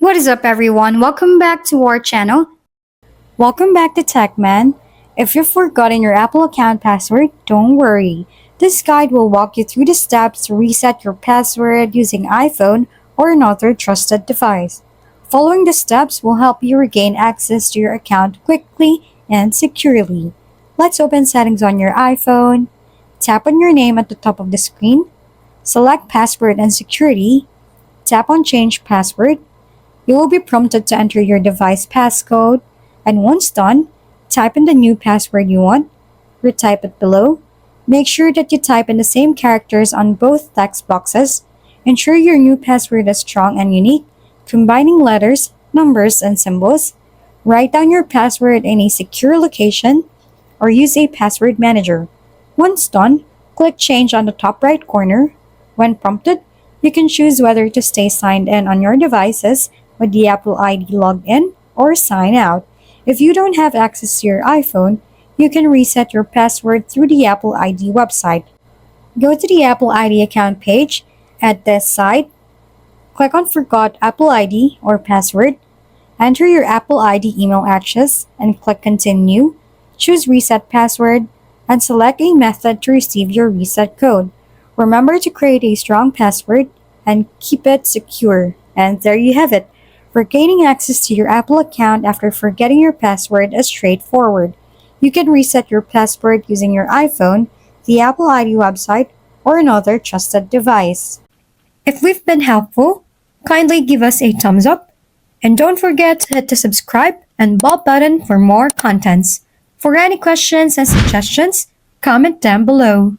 What is up, everyone? Welcome back to our channel. Welcome back to TechMan. If you've forgotten your Apple account password, don't worry. This guide will walk you through the steps to reset your password using iPhone or another trusted device. Following the steps will help you regain access to your account quickly and securely. Let's open settings on your iPhone. Tap on your name at the top of the screen. Select Password and Security. Tap on Change Password. You will be prompted to enter your device passcode, and once done, type in the new password you want. Retype it below. Make sure that you type in the same characters on both text boxes. Ensure your new password is strong and unique, combining letters, numbers, and symbols. Write down your password in a secure location or use a password manager. Once done, click Change on the top right corner. When prompted, you can choose whether to stay signed in on your devices with the Apple ID logged in or sign out. If you don't have access to your iPhone, you can reset your password through the Apple ID website. Go to the Apple ID account page at this site. Click on Forgot Apple ID or Password. Enter your Apple ID email address and click Continue. Choose Reset Password and select a method to receive your reset code. Remember to create a strong password and keep it secure. And there you have it. Regaining access to your Apple account after forgetting your password is straightforward. You can reset your password using your iPhone, the Apple ID website, or another trusted device. If we've been helpful, kindly give us a thumbs up. And don't forget to hit the subscribe and bell button for more contents. For any questions and suggestions, comment down below.